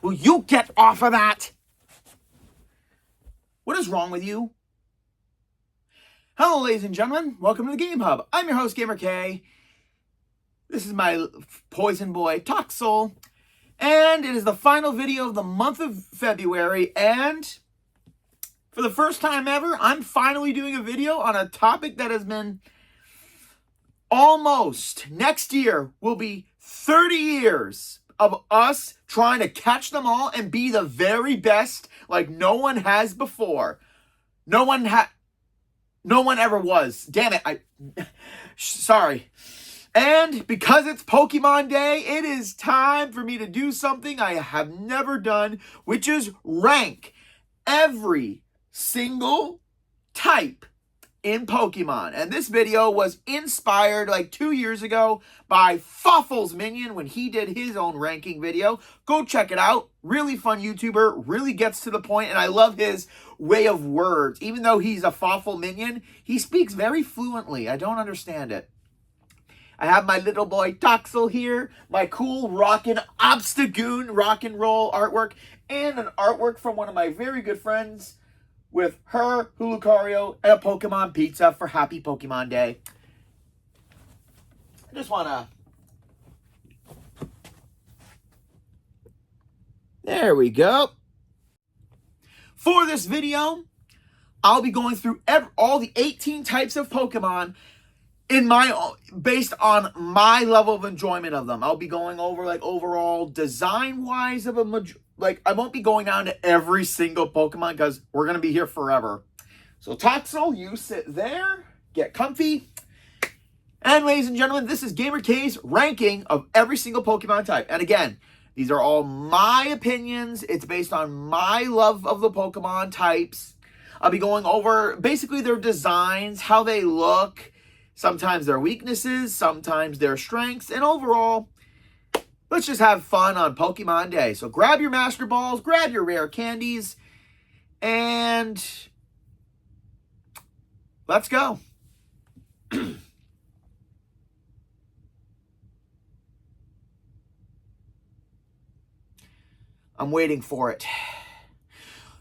Will you get off of that? What is wrong with you? Hello, ladies and gentlemen. Welcome to the Game Hub. I'm your host, Gamer K. This is my poison boy, Toxel. And it is the final video of the month of February. And for the first time ever, I'm finally doing a video on a topic that has been almost, next year, will be 30 years of us trying to catch them all and be the very best like no one has before. No one ever was. Damn it. Sorry. And because it's Pokemon Day, it is time for me to do something I have never done, which is rank every single type in Pokemon. And this video was inspired like 2 years ago by Fuffle's Minion when he did his own ranking video. Go check it out. Really fun YouTuber, really gets to the point, and I love his way of words. Even though he's a Fuffle Minion, he speaks very fluently. I don't understand it. I have my little boy Toxel here, my cool rockin' Obstagoon rock and roll artwork, and an artwork from one of my very good friends with her, Hulucario, and a Pokemon pizza for Happy Pokemon Day. I just want to... There we go. For this video, I'll be going through all the 18 types of Pokemon based on my level of enjoyment of them. I'll be going over like overall design-wise of I won't be going down to every single Pokemon because we're going to be here forever. So Toxel, you sit there, get comfy. And ladies and gentlemen, this is Gamer K's ranking of every single Pokemon type. And again, these are all my opinions. It's based on my love of the Pokemon types. I'll be going over basically their designs, how they look, sometimes their weaknesses, sometimes their strengths, and overall, let's just have fun on Pokemon Day. So grab your Master Balls, grab your rare candies, and let's go. I'm waiting for it.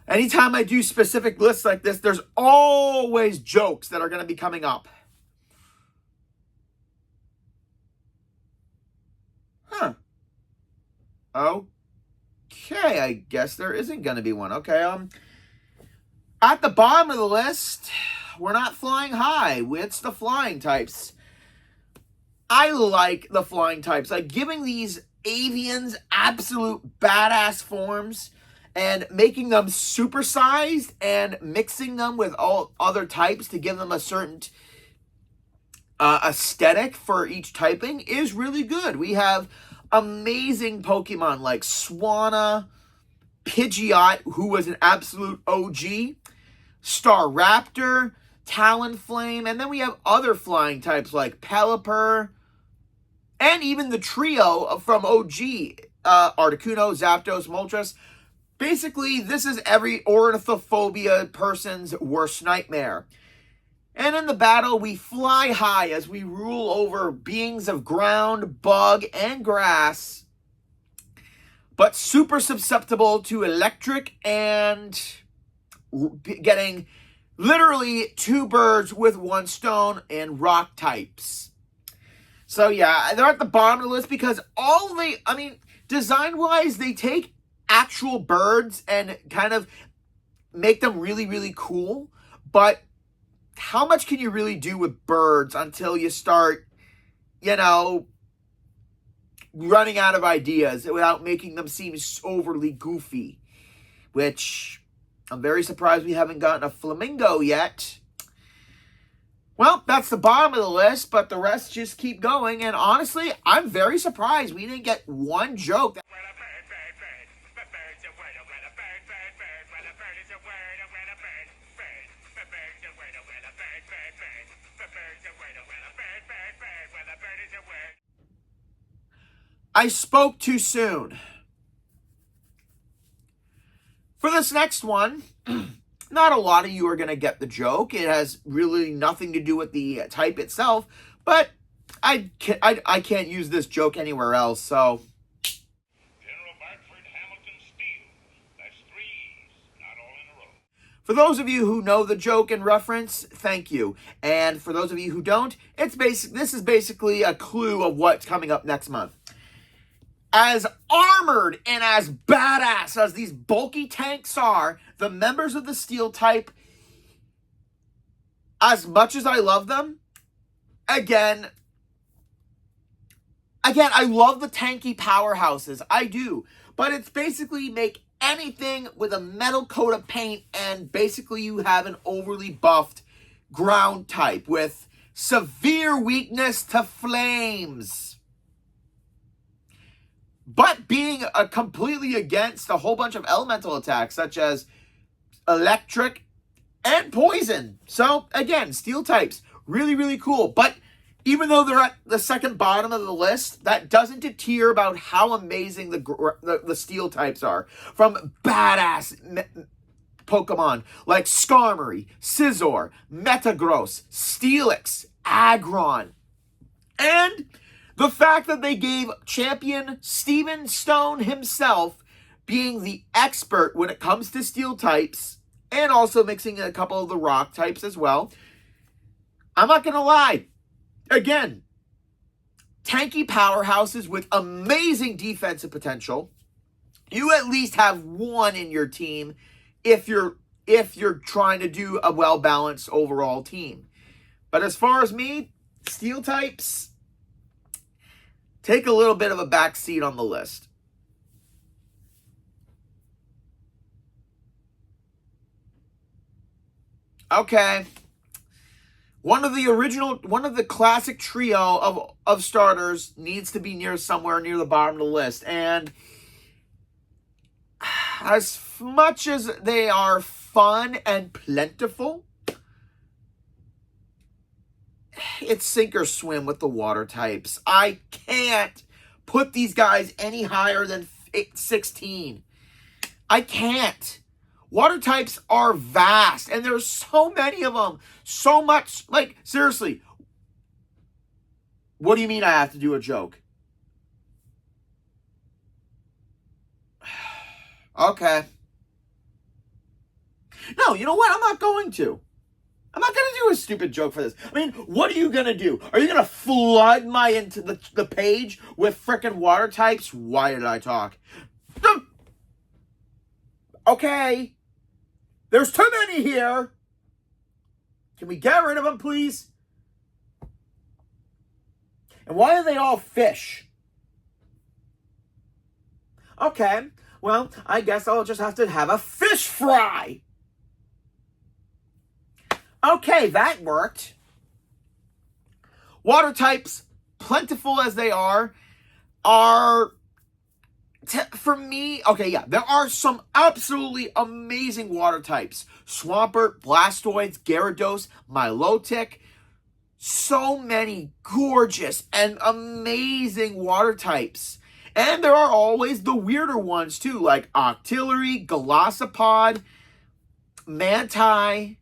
Anytime I do specific lists like this, there's always jokes that are going to be coming up. Huh. Okay, I guess there isn't going to be one. Okay, at the bottom of the list, we're not flying high. It's the flying types. I like the flying types. Like giving these avians absolute badass forms and making them supersized and mixing them with all other types to give them a certain aesthetic for each typing is really good. We have amazing Pokemon like Swanna, Pidgeot, who was an absolute OG, Staraptor, Talonflame, and then we have other flying types like Pelipper, and even the trio from OG, Articuno, Zapdos, Moltres. Basically, this is every ornithophobia person's worst nightmare. And in the battle, we fly high as we rule over beings of ground, bug, and grass, but super susceptible to electric and getting literally 2 birds with 1 stone and rock types. So yeah, they're at the bottom of the list because design-wise, they take actual birds and kind of make them really, really cool, but how much can you really do with birds until you start, running out of ideas without making them seem overly goofy? Which I'm very surprised we haven't gotten a flamingo yet. Well, that's the bottom of the list, but the rest just keep going. And honestly, I'm very surprised we didn't get one joke. I spoke too soon. For this next one, not a lot of you are going to get the joke. It has really nothing to do with the type itself, but I can't use this joke anywhere else, so. General Bartford Hamilton For those of you who know the joke and reference, thank you. And for those of you who don't, this is basically a clue of what's coming up next month. As armored and as badass as these bulky tanks are, the members of the Steel type, as much as I love them, again, I love the tanky powerhouses. I do. But it's basically make anything with a metal coat of paint, and basically you have an overly buffed ground type with severe weakness to flames. But being completely against a whole bunch of elemental attacks, such as electric and poison. So, again, Steel types, really, really cool. But even though they're at the second bottom of the list, that doesn't deter about how amazing the Steel types are. From badass Pokemon like Skarmory, Scizor, Metagross, Steelix, Aggron. And the fact that they gave champion Steven Stone himself being the expert when it comes to Steel types, and also mixing a couple of the rock types as well. I'm not going to lie. Again, tanky powerhouses with amazing defensive potential. You at least have one in your team if you're trying to do a well-balanced overall team. But as far as me, Steel types take a little bit of a back seat on the list. Okay. One of the classic trio of starters needs to be somewhere near the bottom of the list. And as much as they are fun and plentiful, it's sink or swim with the water types. I can't put these guys any higher than 16. I can't. Water types are vast, and there's so many of them. So much. Like, seriously. What do you mean I have to do a joke? Okay. No, you know what? I'm not going to. I'm not going to do a stupid joke for this. I mean, what are you going to do? Are you going to flood into the page with frickin' water types? Why did I talk? Okay. There's too many here. Can we get rid of them, please? And why are they all fish? Okay. Well, I guess I'll just have to have a fish fry. Okay, that worked. Water types, plentiful as they are for me, okay, yeah, there are some absolutely amazing water types. Swampert, Blastoise, Gyarados, Milotic. So many gorgeous and amazing water types. And there are always the weirder ones too, like Octillery, Golisopod, Manti,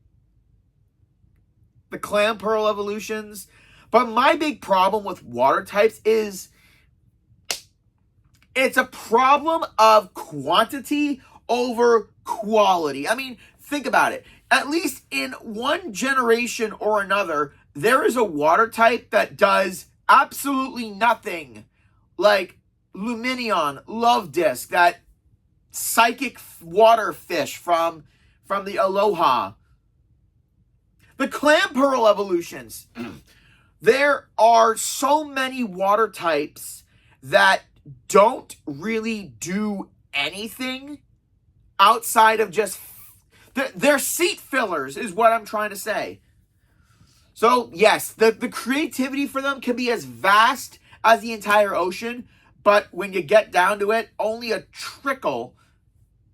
the Clamperl evolutions. But my big problem with water types is it's a problem of quantity over quality. I mean, think about it. At least in one generation or another, there is a water type that does absolutely nothing. Like Lumineon, Love Disc, that psychic water fish from the Aloha. The Clamperl evolutions. There are so many water types that don't really do anything outside of just they're seat fillers is what I'm trying to say. So yes, the creativity for them can be as vast as the entire ocean, but when you get down to it, only a trickle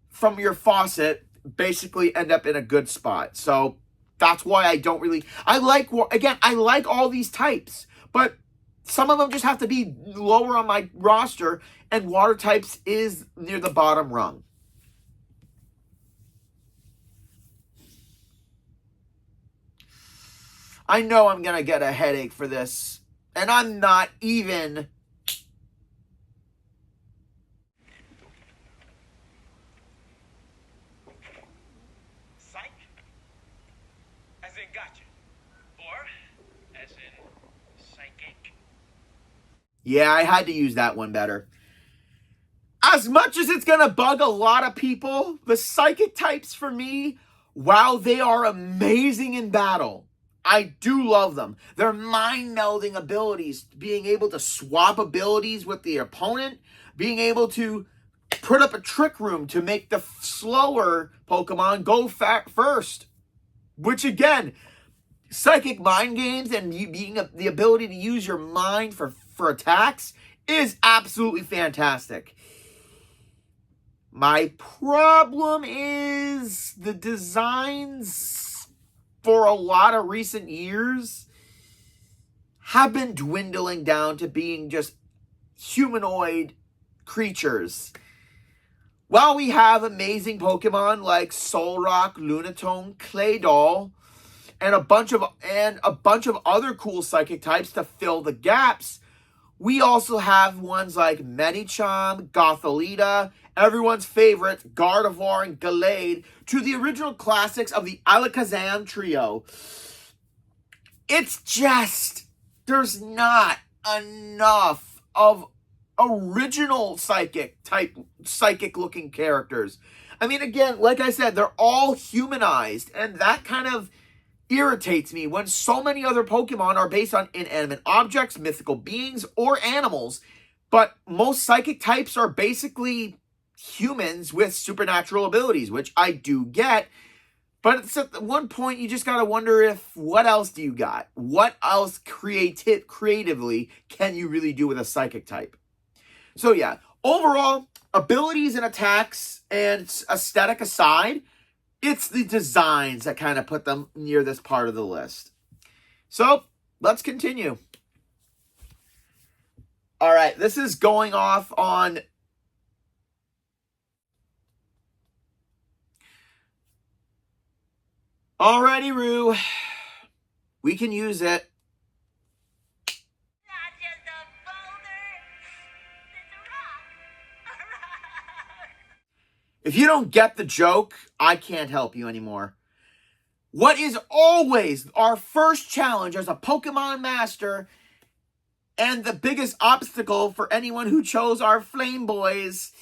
from your faucet basically end up in a good spot. So that's why I like all these types, but some of them just have to be lower on my roster, and water types is near the bottom rung. I know I'm going to get a headache for this, and I'm not even... Psych. gotcha. Or, as in, psychic. Yeah, I had to use that one better. As much as it's going to bug a lot of people, the psychic types for me, while they are amazing in battle, I do love them. Their mind melding abilities, being able to swap abilities with the opponent, being able to put up a trick room to make the slower Pokemon go first. Which again, psychic mind games and being the ability to use your mind for attacks is absolutely fantastic. My problem is the designs for a lot of recent years have been dwindling down to being just humanoid creatures. While we have amazing Pokemon like Solrock, Lunatone, Claydol, and a bunch of other cool psychic types to fill the gaps, we also have ones like Medicham, Gothorita, everyone's favorite, Gardevoir and Gallade, to the original classics of the Alakazam trio. It's just, there's not enough of original psychic looking characters. I mean, again, like I said, they're all humanized, and that kind of irritates me when so many other Pokemon are based on inanimate objects, mythical beings, or animals, but most psychic types are basically humans with supernatural abilities, which I do get, but at one point you just gotta wonder what else do you got? What else creatively can you really do with a psychic type? So yeah, overall, abilities and attacks and aesthetic aside, it's the designs that kind of put them near this part of the list. So, let's continue. All right, this is going off on... Alrighty, Roo. We can use it. Not just a boulder, it's a rock. If you don't get the joke, I can't help you anymore. What is always our first challenge as a Pokemon Master and the biggest obstacle for anyone who chose our Flame Boys?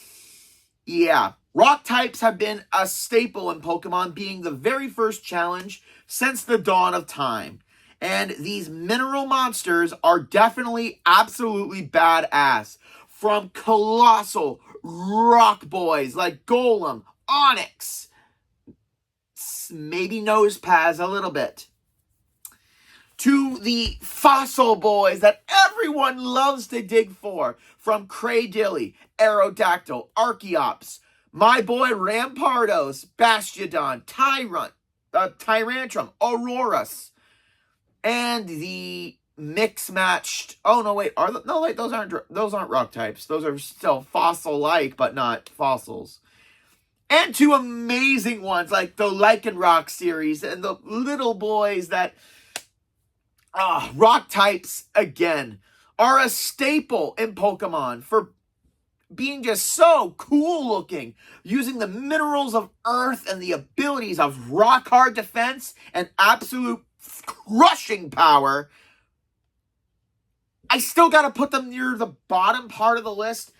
Yeah, rock types have been a staple in Pokemon, being the very first challenge since the dawn of time. And these mineral monsters are definitely absolutely badass. From colossal rock boys like Golem, Onyx, maybe Nosepass a little bit, to the fossil boys that everyone loves to dig for, from Cradilly, Aerodactyl, Archeops, my boy Rampardos, Bastiodon, Tyrantrum, Aurorus, and the mix-matched... Oh, no, wait. Those aren't rock types. Those are still fossil-like, but not fossils. And two amazing ones, like the Lycanroc series and the little boys that... rock types, again, are a staple in Pokemon for being just so cool-looking, using the minerals of Earth and the abilities of rock-hard defense and absolute crushing power. I still got to put them near the bottom part of the list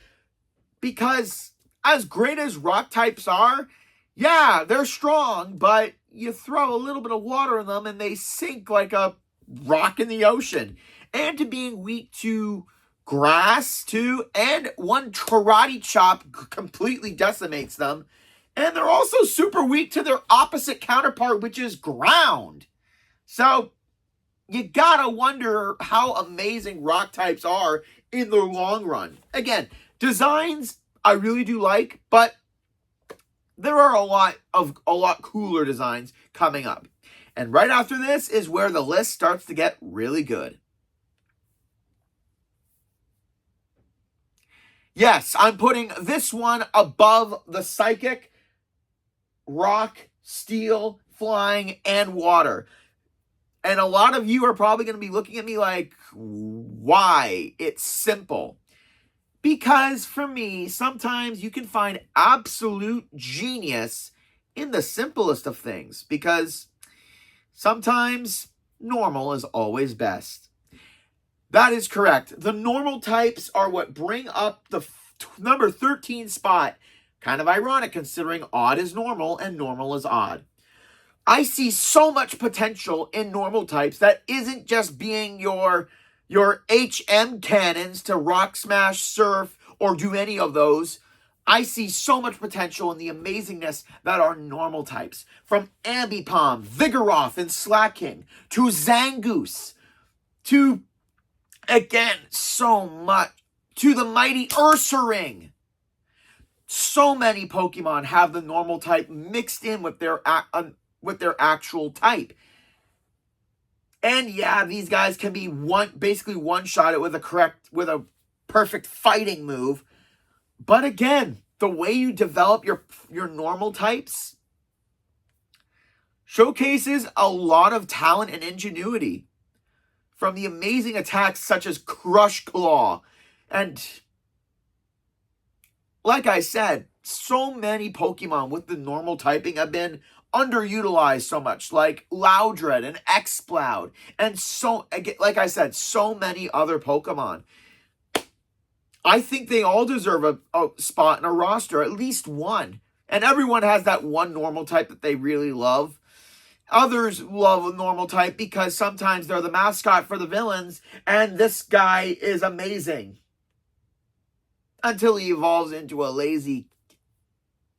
because as great as rock types are, yeah, they're strong, but you throw a little bit of water in them and they sink like a rock in the ocean. And to being weak to grass, too, and one karate chop completely decimates them. And they're also super weak to their opposite counterpart, which is ground. So, you gotta wonder how amazing rock types are in the long run. Again, designs I really do like, but there are a lot cooler designs coming up. And right after this is where the list starts to get really good. Yes, I'm putting this one above the psychic, rock, steel, flying, and water. And a lot of you are probably going to be looking at me like, why? It's simple. Because for me, sometimes you can find absolute genius in the simplest of things. Because Sometimes normal is always best. That is correct. The normal types are what bring up the number 13 spot. Kind of ironic considering odd is normal and normal is odd. I see so much potential in normal types that isn't just being your HM cannons to rock smash, surf, or do any of those. I see so much potential in the amazingness that are normal types. From Ambipom, Vigoroth, and Slaking, to Zangoose, to, again, so much, to the mighty Ursaring. So many Pokemon have the normal type mixed in with their actual type. And yeah, these guys can be basically one-shot it with a perfect fighting move. But again, the way you develop your normal types showcases a lot of talent and ingenuity. From the amazing attacks such as Crush Claw. And like I said, so many Pokemon with the normal typing have been underutilized so much, like Loudred and Exploud, and like I said, so many other Pokemon. I think they all deserve a spot in a roster, at least one. And everyone has that one normal type that they really love. Others love a normal type because sometimes they're the mascot for the villains, and this guy is amazing. Until he evolves into a lazy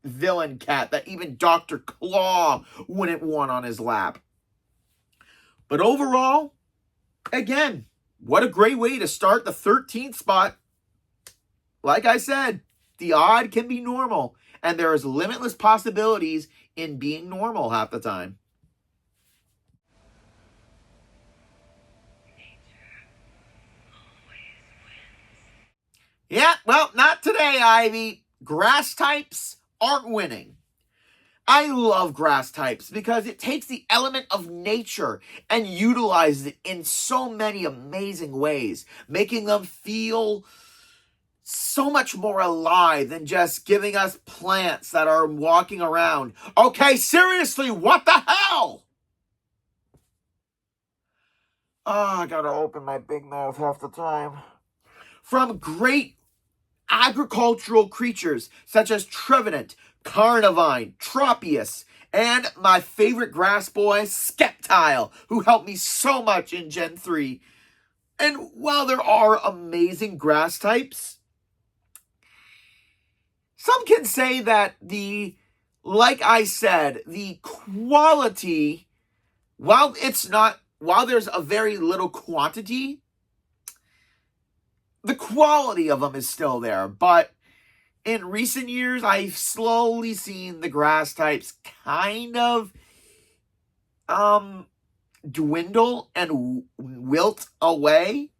villain cat that even Dr. Claw wouldn't want on his lap. But overall, again, what a great way to start the 13th spot. Like I said, the odd can be normal, and there is limitless possibilities in being normal half the time. Yeah, well, not today, Ivy. Grass types aren't winning. I love grass types because it takes the element of nature and utilizes it in so many amazing ways, making them feel so much more alive than just giving us plants that are walking around. Okay, seriously, what the hell? Oh, I gotta open my big mouth half the time. From great agricultural creatures such as Trevenant, Carnivine, Tropius, and my favorite grass boy, Skeptile, who helped me so much in Gen 3. And while there are amazing grass types, some can say that like I said, the quality, while there's a very little quantity, the quality of them is still there. But in recent years, I've slowly seen the grass types kind of dwindle and wilt away.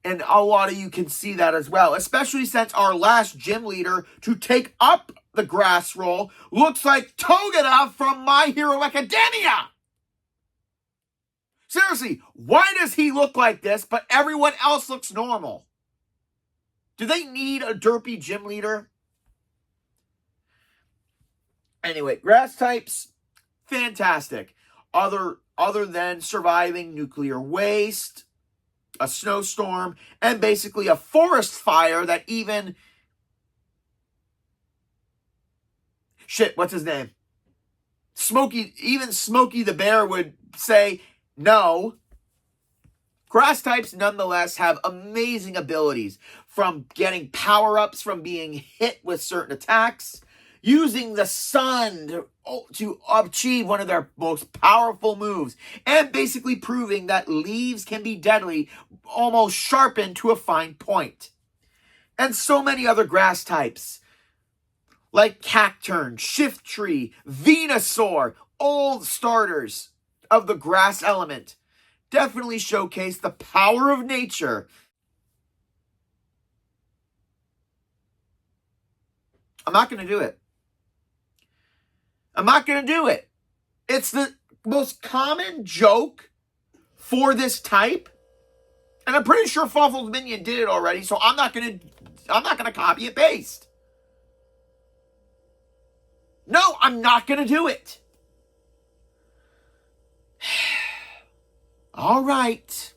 And a lot of you can see that as well, especially since our last gym leader to take up the grass role looks like Togedemaru from My Hero Academia. Seriously, why does he look like this, but everyone else looks normal? Do they need a derpy gym leader? Anyway, grass types, fantastic. Other than surviving nuclear waste, a snowstorm, and basically a forest fire that even... Shit, what's his name? Even Smokey the Bear would say no. Grass types nonetheless have amazing abilities, from getting power-ups from being hit with certain attacks, using the sun to achieve one of their most powerful moves, and basically proving that leaves can be deadly, almost sharpened to a fine point. And so many other grass types, like Cacturn, Shifttree, Venusaur, old starters of the grass element, definitely showcase the power of nature. I'm not going to do it. It's the most common joke for this type. And I'm pretty sure Fuffle's Minion did it already, so I'm not going to copy and paste. No, I'm not going to do it. All right.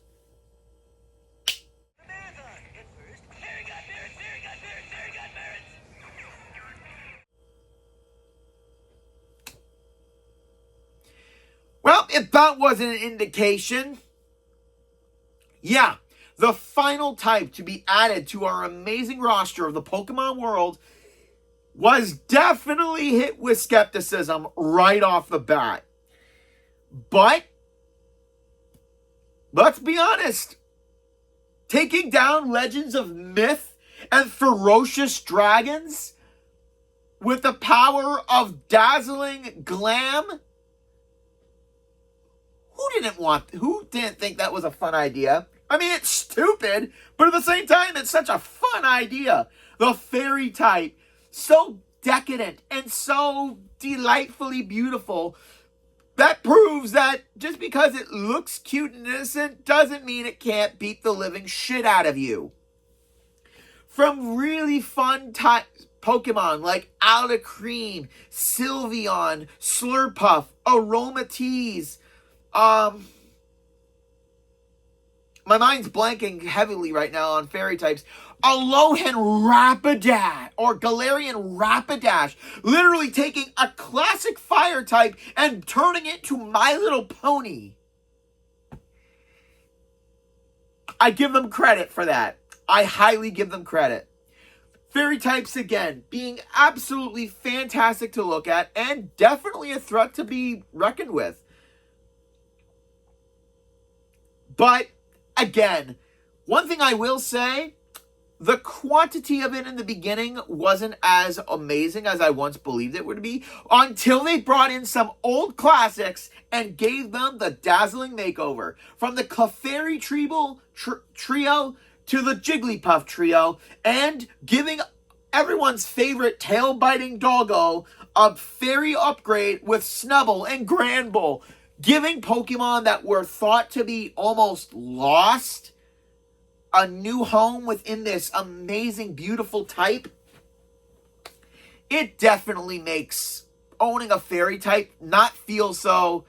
Well, if that wasn't an indication, yeah, the final type to be added to our amazing roster of the Pokemon world was definitely hit with skepticism right off the bat. But, let's be honest, taking down legends of myth and ferocious dragons with the power of dazzling glam, who didn't think that was a fun idea? I mean, it's stupid, but at the same time, it's such a fun idea. The fairy type, so decadent and so delightfully beautiful, that proves that just because it looks cute and innocent doesn't mean it can't beat the living shit out of you. From really fun Pokemon like Alakream, Sylveon, Slurpuff, Aromatisse, my mind's blanking heavily right now on fairy types. Alolan Rapidash or Galarian Rapidash, literally taking a classic fire type and turning it to My Little Pony. I give them credit for that. I highly give them credit. Fairy types, again, being absolutely fantastic to look at and definitely a threat to be reckoned with. But, again, one thing I will say, the quantity of it in the beginning wasn't as amazing as I once believed it would be until they brought in some old classics and gave them the dazzling makeover. From the Clefairy trio to the Jigglypuff trio, and giving everyone's favorite tail-biting doggo a fairy upgrade with Snubbull and Granbull, giving Pokemon that were thought to be almost lost a new home within this amazing, beautiful type. It definitely makes owning a fairy type not feel so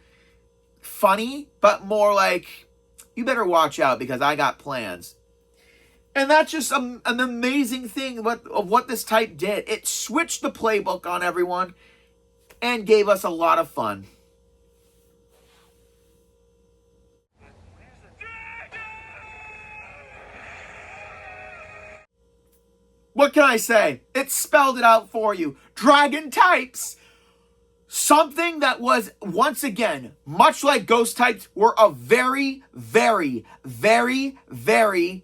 funny, but more like, you better watch out because I got plans. And that's just an amazing thing of what this type did. It switched the playbook on everyone and gave us a lot of fun. What can I say? It spelled it out for you. Dragon types. Something that was, once again, much like ghost types, were a very, very, very, very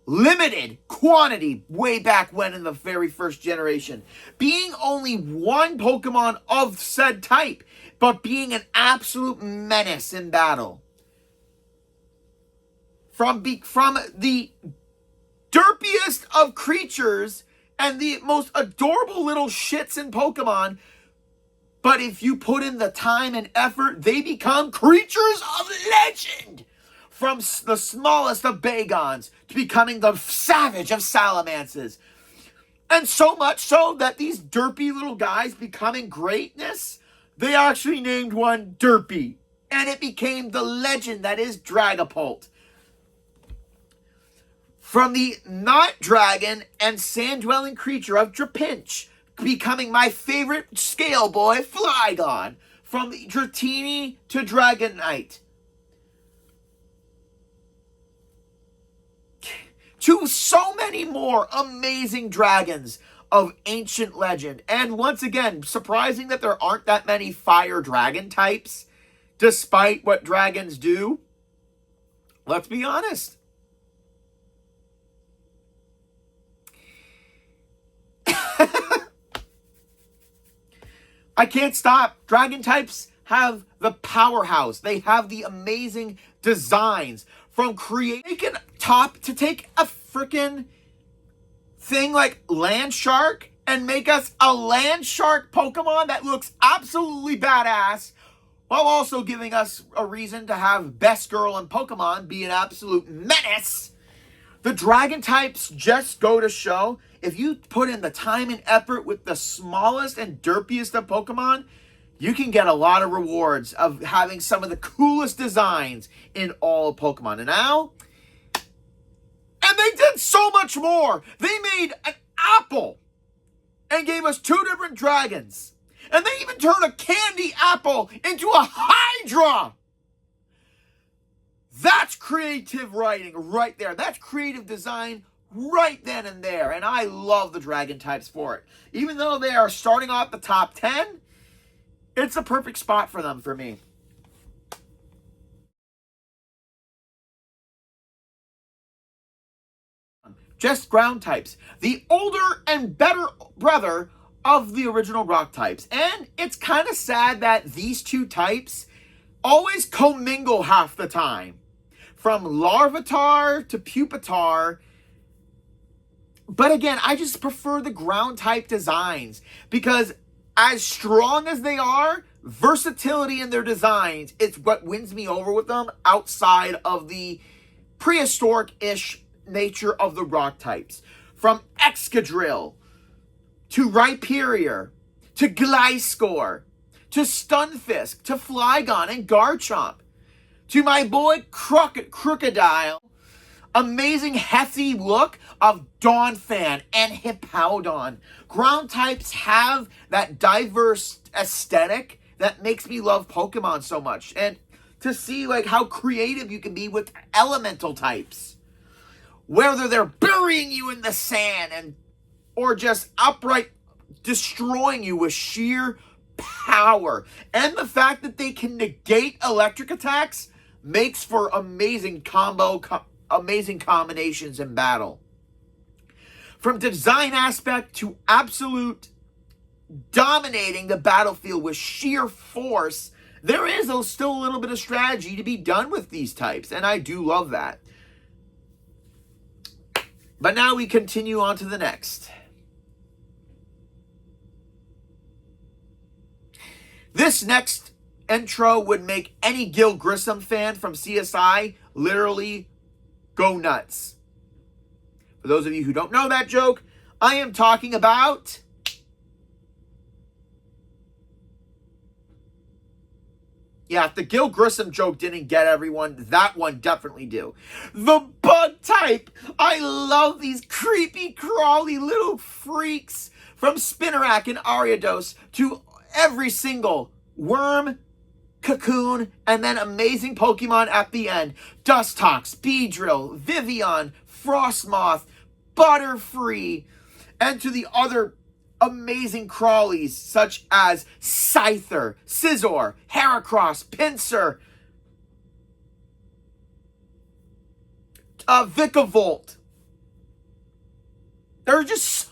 limited quantity way back when in the very first generation. Being only one Pokemon of said type, but being an absolute menace in battle. From the derpiest of creatures and the most adorable little shits in Pokemon, but if you put in the time and effort, they become creatures of legend. From the smallest of Bagons to becoming the savage of Salamancers. And so much so that these derpy little guys becoming greatness, they actually named one Derpy. And it became the legend that is Dragapult. From the not dragon and sand-dwelling creature of Trapinch, becoming my favorite scale boy, Flygon. From the Dratini to Dragonite. To so many more amazing dragons of ancient legend. And once again, surprising that there aren't that many fire dragon types, despite what dragons do. Let's be honest. I can't stop. Dragon types have the powerhouse. They have the amazing designs. From creating to take a freaking thing like Land Shark and make us a Land Shark Pokemon that looks absolutely badass, while also giving us a reason to have Best Girl in Pokemon be an absolute menace. The Dragon types just go to show, if you put in the time and effort with the smallest and derpiest of Pokemon, you can get a lot of rewards of having some of the coolest designs in all of Pokemon. And now, and they did so much more. They made an apple and gave us 2 different dragons. And they even turned a candy apple into a Hydra. That's creative writing right there. That's creative design right then and there. And I love the dragon types for it. Even though they are starting off the top 10, it's a perfect spot for them for me. Just ground types. The older and better brother of the original rock types. And it's kind of sad that these 2 types always commingle half the time. From Larvitar to Pupitar. But again, I just prefer the ground type designs because as strong as they are, versatility in their designs, it's what wins me over with them outside of the prehistoric-ish nature of the rock types. From Excadrill to Rhyperior to Gliscor to Stunfisk to Flygon and Garchomp to my boy Crocodile. Amazing hefty look of Donphan and Hippowdon. Ground types have that diverse aesthetic that makes me love Pokemon so much. And to see like how creative you can be with elemental types. Whether they're burying you in the sand and or just outright destroying you with sheer power. And the fact that they can negate electric attacks makes for amazing combinations in battle. From design aspect to absolute dominating the battlefield with sheer force, there is still a little bit of strategy to be done with these types, and I do love that. But now we continue on to the next. This next intro would make any Gil Grissom fan from CSI literally go nuts. For those of you who don't know that joke, I am talking about if the Gil Grissom joke didn't get everyone, that one definitely do. The bug type. I love these creepy, crawly little freaks from Spinarak and Ariados to every single worm, cocoon, and then amazing Pokemon at the end. Dustox, Beedrill, Vivian, Frostmoth, Butterfree, and to the other amazing crawlies such as Scyther, Scizor, Heracross, Pinsir, Vikavolt. They're just...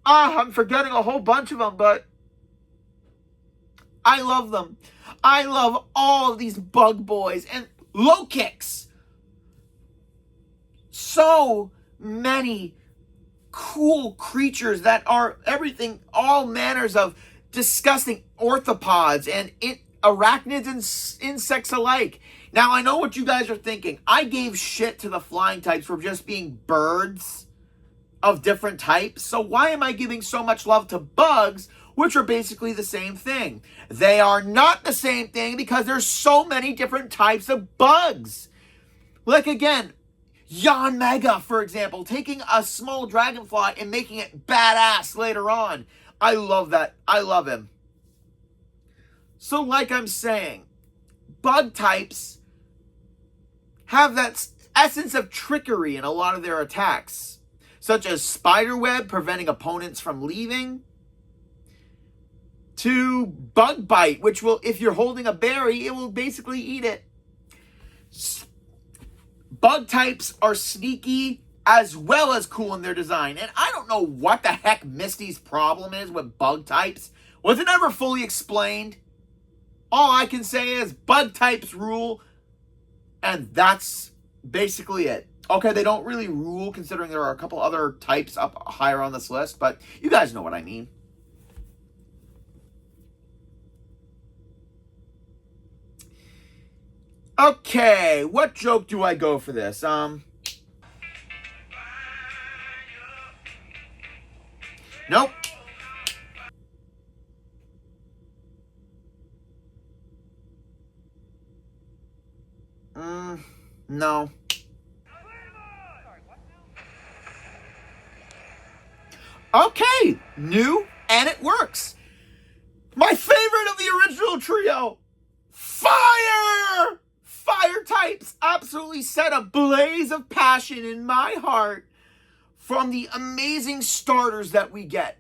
I'm forgetting a whole bunch of them, but I love them. I love all of these bug boys and low kicks. So many cool creatures that are everything, all manners of disgusting orthopods and arachnids and insects alike. Now, I know what you guys are thinking. I gave shit to the flying types for just being birds of different types. So why am I giving so much love to bugs, which are basically the same thing? They are not the same thing because there's so many different types of bugs. Like, again, Yanmega, for example, taking a small dragonfly and making it badass later on. I love that. I love him. So like I'm saying, bug types have that essence of trickery in a lot of their attacks, such as Spiderweb, preventing opponents from leaving, to Bug Bite, which will, if you're holding a berry, it will basically eat it. Bug types are sneaky as well as cool in their design. And I don't know what the heck Misty's problem is with bug types. Was it ever fully explained? All I can say is bug types rule. And that's basically it. Okay, they don't really rule considering there are a couple other types up higher on this list. But you guys know what I mean. Okay, what joke do I go for this? Nope. No. Okay, new, and it works. My favorite of the original trio, fire! Fire types absolutely set a blaze of passion in my heart from the amazing starters that we get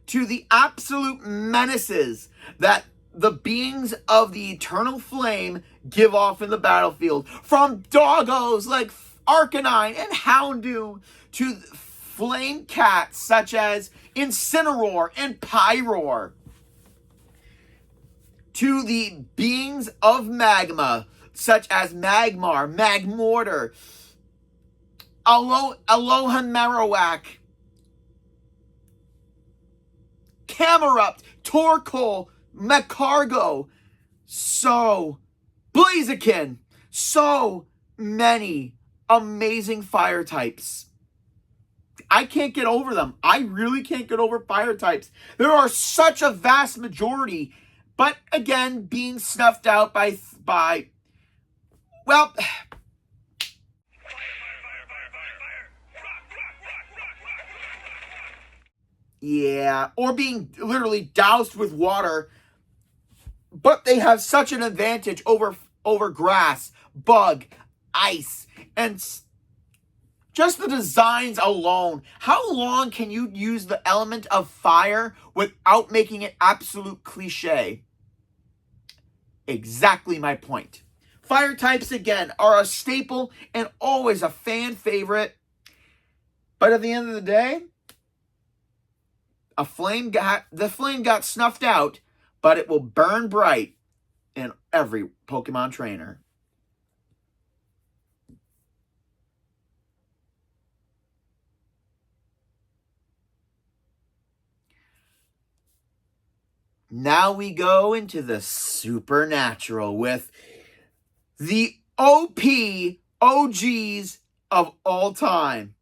to the absolute menaces that the beings of the eternal flame give off in the battlefield. From doggos like Arcanine and Houndoom to flame cats such as Incineroar and Pyroar, to the beings of magma such as Magmar, Magmortar, Aloha Marowak, Camerupt, Torkoal, Macargo, Blaziken, so many amazing fire types. I can't get over them. I really can't get over fire types. There are such a vast majority, but again, being snuffed out by well, yeah, or being literally doused with water. But they have such an advantage over grass, bug, ice, and just the designs alone. How long can you use the element of fire without making it absolute cliche? Exactly my point. Fire types, again, are a staple and always a fan favorite. But at the end of the day, the flame got snuffed out, but it will burn bright in every Pokemon trainer. Now we go into the supernatural with the OP OGs of all time.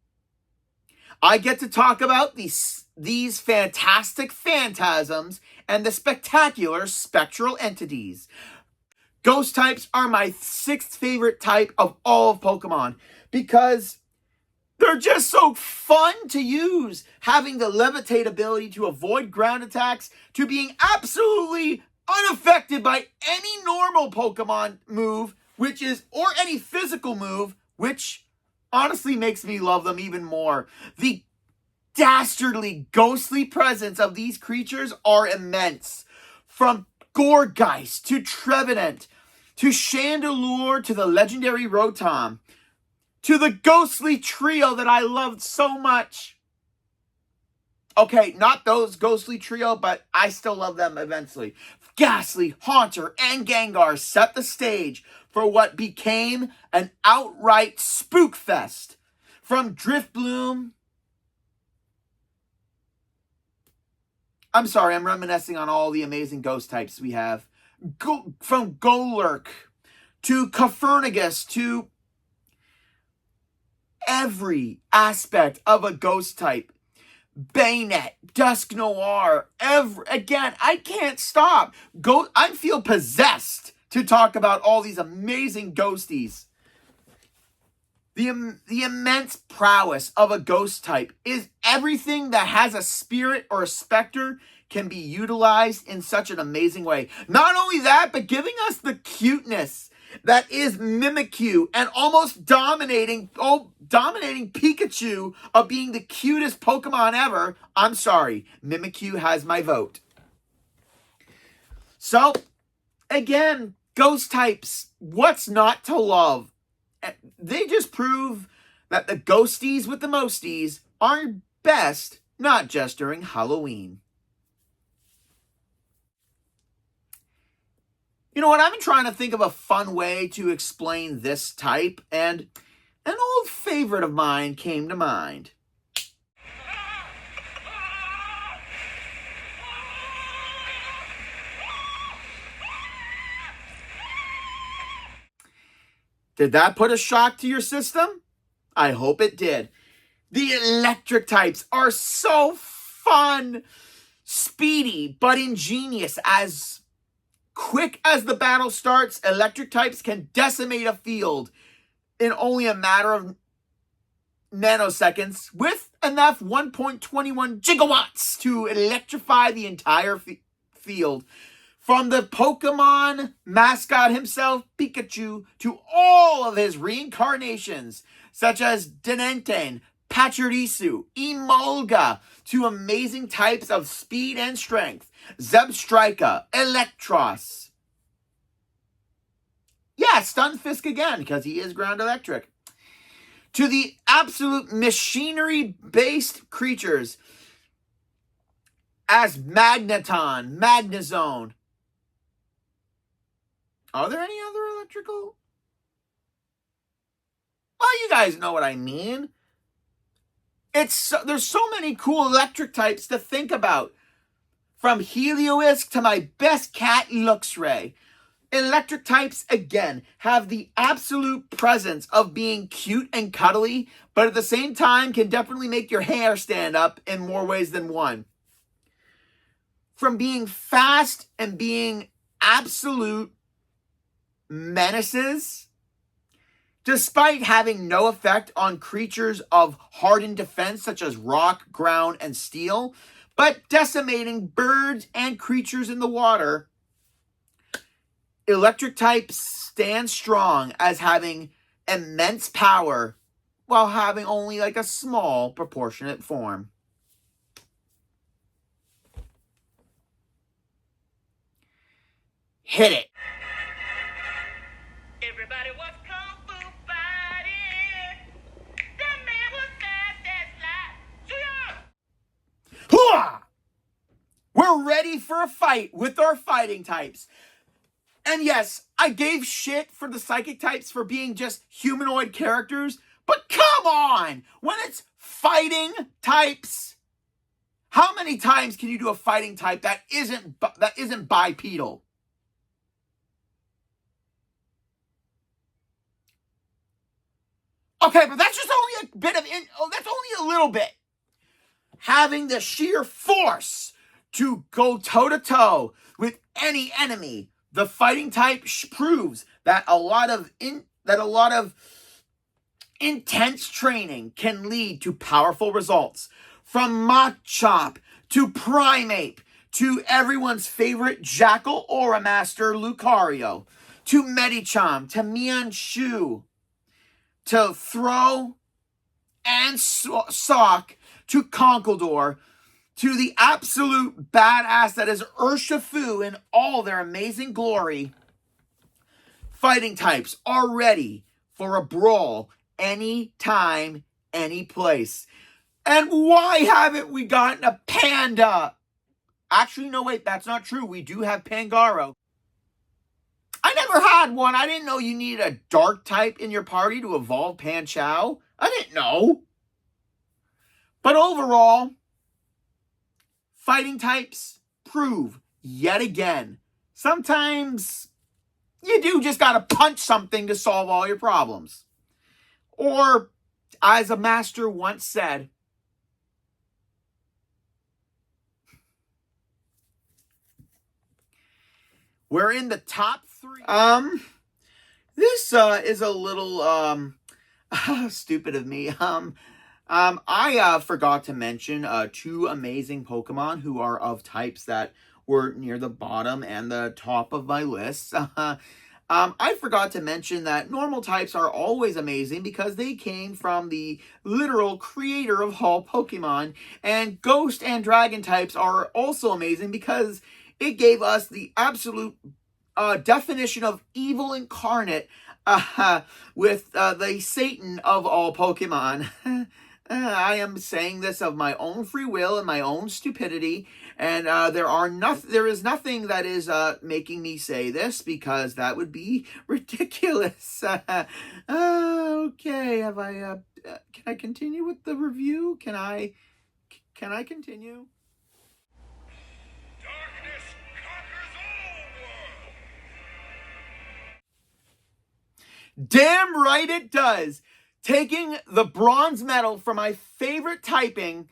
I get to talk about these fantastic phantasms and the spectacular spectral entities. Ghost types are my 6th favorite type of all of Pokemon because they're just so fun to use, having the levitate ability to avoid ground attacks, to being absolutely unaffected by any normal Pokemon move, or any physical move, which honestly makes me love them even more. The dastardly, ghostly presence of these creatures are immense. From Gourgeist to Trevenant, to Chandelure, to the legendary Rotom, to the ghostly trio that I loved so much. Okay, not those ghostly trio, but I still love them eventually. Ghastly, Haunter, and Gengar set the stage for what became an outright spook fest. From Drifbloom, I'm sorry, I'm reminiscing on all the amazing ghost types we have. From Golurk to Copernicus to every aspect of a ghost type. Bayonet, Dusk Noir, again, I can't stop. I feel possessed to talk about all these amazing ghosties. The immense prowess of a ghost type is everything that has a spirit or a specter can be utilized in such an amazing way. Not only that, but giving us the cuteness that is Mimikyu and almost dominating Pikachu of being the cutest Pokemon ever. I'm sorry, Mimikyu has my vote. So, again, ghost types, what's not to love? They just prove that the ghosties with the mosties are best, not just during Halloween. You know what? I've been trying to think of a fun way to explain this type, and an old favorite of mine came to mind. Did that put a shock to your system? I hope it did. The electric types are so fun, speedy, but ingenious as quick as the battle starts, electric types can decimate a field in only a matter of nanoseconds with enough 1.21 gigawatts to electrify the entire field. From the Pokemon mascot himself, Pikachu, to all of his reincarnations, such as Denenten, Pachirisu, Emolga, to amazing types of speed and strength, Zebstrika, Electros. Yeah, Stunfisk again, because he is ground electric. To the absolute machinery-based creatures as Magneton, Magnezone. Are there any other electrical? Well, you guys know what I mean. There's so many cool electric types to think about. From Heliolisk to my best cat, Luxray. Electric types, again, have the absolute presence of being cute and cuddly, but at the same time can definitely make your hair stand up in more ways than one. From being fast and being absolute menaces, despite having no effect on creatures of hardened defense such as rock, ground, and steel, but decimating birds and creatures in the water, electric types stand strong as having immense power while having only like a small proportionate form. Hit it. Everybody was kung fu fighting. That man was fast as light. Hooah! We're ready for a fight with our fighting types. And yes, I gave shit for the psychic types for being just humanoid characters, but come on! When it's fighting types, how many times can you do a fighting type that isn't bipedal? Okay, but that's just only a bit of that's only a little bit. Having the sheer force to go toe-to-toe with any enemy, the fighting type proves that a lot of intense training can lead to powerful results. From Machop to Primeape to everyone's favorite Jackal Aura Master Lucario to Medicham to Mianshu to Throw and Sock to Conkeldurr to the absolute badass that is Urshifu in all their amazing glory. Fighting types are ready for a brawl anytime, any place. And why haven't we gotten a panda? Actually, no, wait, that's not true. We do have Pangaro. I never had one. I didn't know you needed a dark type in your party to evolve Panchao. I didn't know. But overall, fighting types prove yet again, sometimes you do just gotta punch something to solve all your problems. Or, as a master once said, we're in the top 3. This is a little stupid of me. I forgot to mention 2 amazing Pokemon who are of types that were near the bottom and the top of my list. I forgot to mention that normal types are always amazing because they came from the literal creator of all Pokemon, and ghost and dragon types are also amazing because it gave us the absolute definition of evil incarnate with the Satan of all Pokemon. I am saying this of my own free will and my own stupidity, and there is nothing that is making me say this because that would be ridiculous. Okay, have I? Can I continue with the review? Can I continue? Darkness conquers all worlds. Damn right it does. Taking the bronze medal for my favorite typing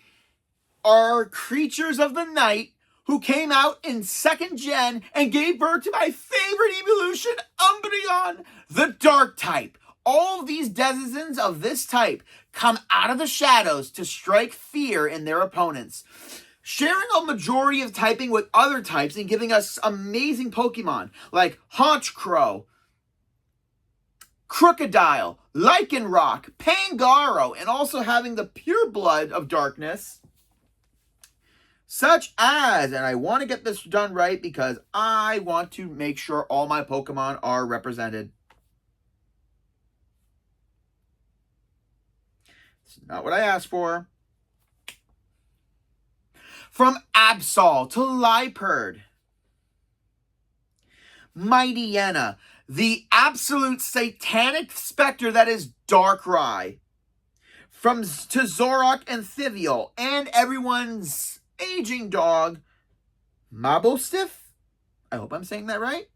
are creatures of the night who came out in 2nd gen and gave birth to my favorite evolution, Umbreon, the dark type. All of these denizens of this type come out of the shadows to strike fear in their opponents, sharing a majority of typing with other types and giving us amazing Pokemon like Honchkrow, Crocodile, Lycanroc, Pangaro, and also having the pure blood of darkness, such as, and I want to get this done right because I want to make sure all my Pokemon are represented. It's not what I asked for. From Absol to Liepard, Mightyena, the absolute satanic specter that is Darkrai, to Zoroark and Thievul, and everyone's aging dog, Mabostiff? I hope I'm saying that right.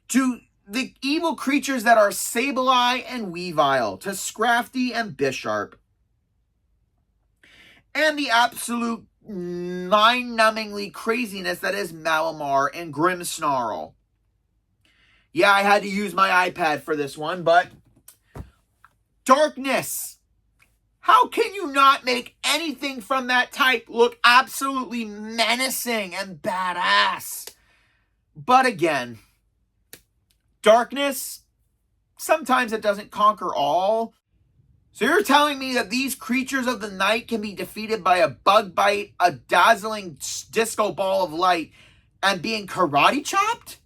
To the evil creatures that are Sableye and Weavile, to Scrafty and Bisharp. And the absolute mind-numbingly craziness that is Malamar and Grimmsnarl. Yeah, I had to use my iPad for this one, but darkness. How can you not make anything from that type look absolutely menacing and badass? But again, darkness, sometimes it doesn't conquer all. So you're telling me that these creatures of the night can be defeated by a bug bite, a dazzling disco ball of light, and being karate chopped?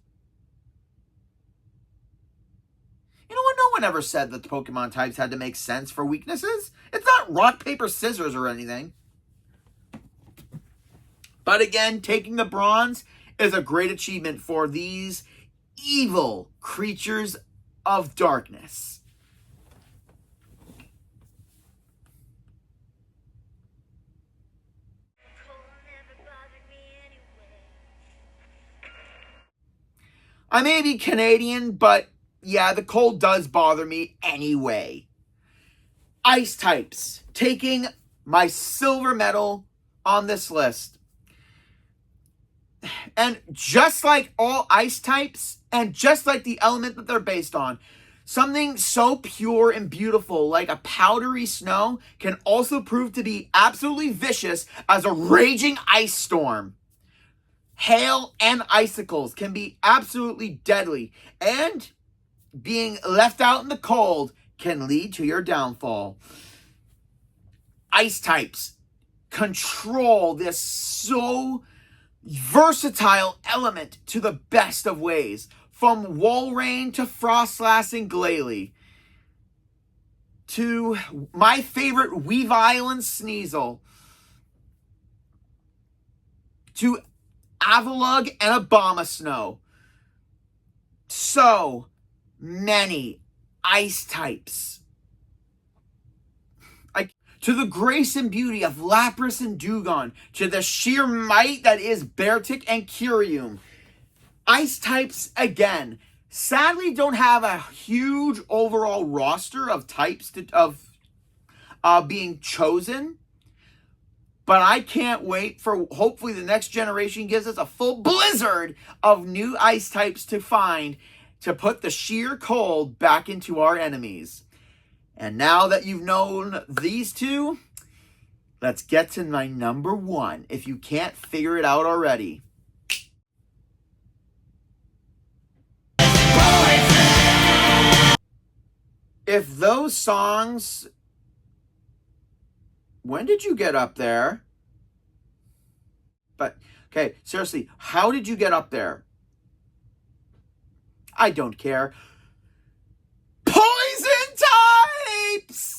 You know what? No one ever said that the Pokemon types had to make sense for weaknesses. It's not rock, paper, scissors or anything. But again, taking the bronze is a great achievement for these evil creatures of darkness. I may be Canadian, but yeah, the cold does bother me anyway. Ice types, taking my silver medal on this list. And just like all ice types, and just like the element that they're based on, something so pure and beautiful like a powdery snow can also prove to be absolutely vicious as a raging ice storm. Hail and icicles can be absolutely deadly, and being left out in the cold can lead to your downfall. Ice types control this so versatile element to the best of ways, from Walrein to Frostlass and Glalie, to my favorite Weavile and Sneasel, to Avalugg and Abomasnow. So many ice types. To the grace and beauty of Lapras and Dugong, to the sheer might that is Beartic and Kyurem. Ice types, again, sadly don't have a huge overall roster of types being chosen. But I can't wait for hopefully the next generation gives us a full blizzard of new ice types to find to put the sheer cold back into our enemies. And now that you've known these two, let's get to my number one, if you can't figure it out already. If those songs... When did you get up there? But, okay, seriously, how did you get up there? I don't care. Poison types!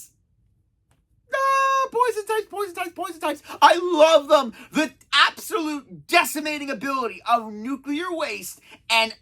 Poison types. I love them. The absolute decimating ability of nuclear waste and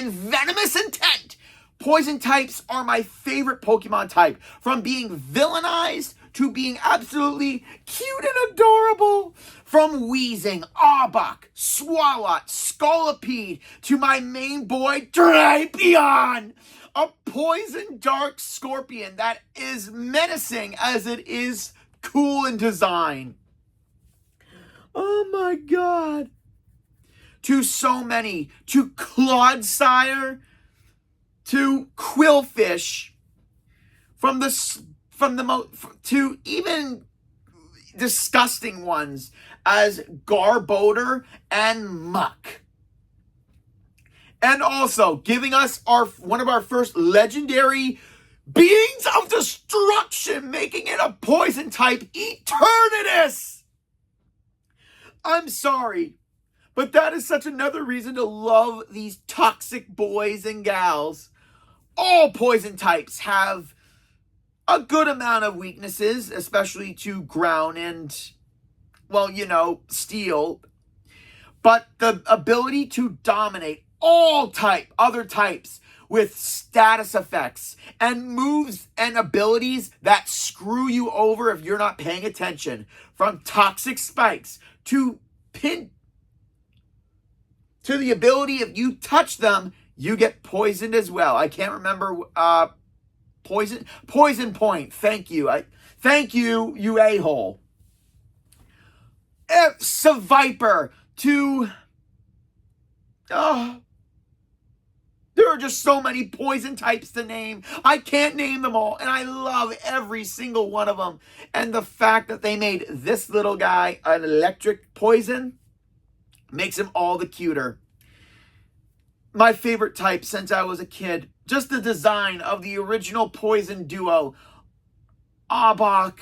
venomous intent. Poison types are my favorite Pokemon type. From being villainized to being absolutely cute and adorable. From Weezing, Arbok, Swalot, Scolipede to my main boy, Drapion. A poison dark scorpion that is menacing as it is cool in design. Oh my God. To so many, to Clodsire, to Quillfish, to even disgusting ones as Garbodor and Muck. And also giving us one of our first legendary beings of destruction, making it a poison type Eternatus. I'm sorry, but that is such another reason to love these toxic boys and gals. All poison types have a good amount of weaknesses, especially to ground and, steel. But the ability to dominate all other types with status effects and moves and abilities that screw you over if you're not paying attention. From toxic spikes to the ability, if you touch them, you get poisoned as well. I can't remember poison point. Thank you. Thank you, you a-hole. Viper to there are just so many poison types to name. I can't name them all, and I love every single one of them. And the fact that they made this little guy an electric poison makes him all the cuter. My favorite type since I was a kid. Just the design of the original poison duo, Arbok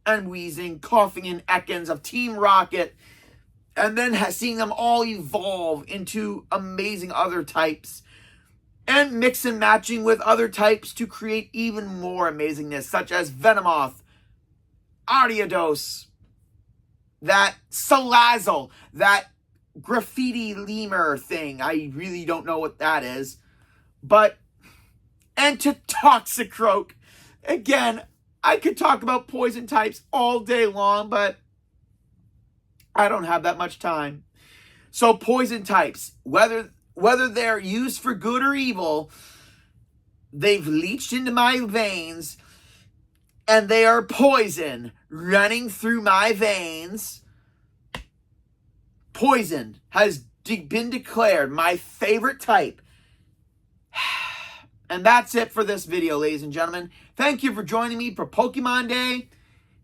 and Weezing, Coughing and Ekans of Team Rocket, and then seeing them all evolve into amazing other types and mix and matching with other types to create even more amazingness, such as Venomoth, Ariados, that Salazzle, that graffiti lemur thing. I really don't know what that is. And to Toxicroak. Again, I could talk about poison types all day long, but I don't have that much time. So poison types, whether they're used for good or evil, they've leached into my veins, and they are poison running through my veins. Poison has been declared my favorite type. And that's it for this video, ladies and gentlemen. Thank you for joining me for Pokemon Day.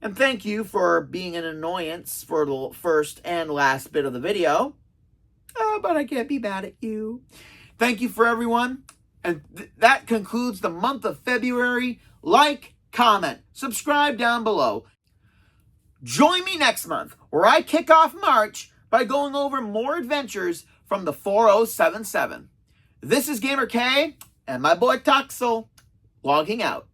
And thank you for being an annoyance for the first and last bit of the video. But I can't be mad at you. Thank you for everyone. And that concludes the month of February. Like, comment, subscribe down below. Join me next month where I kick off March by going over more adventures from the 4077. This is Gamer K and my boy Toxel logging out.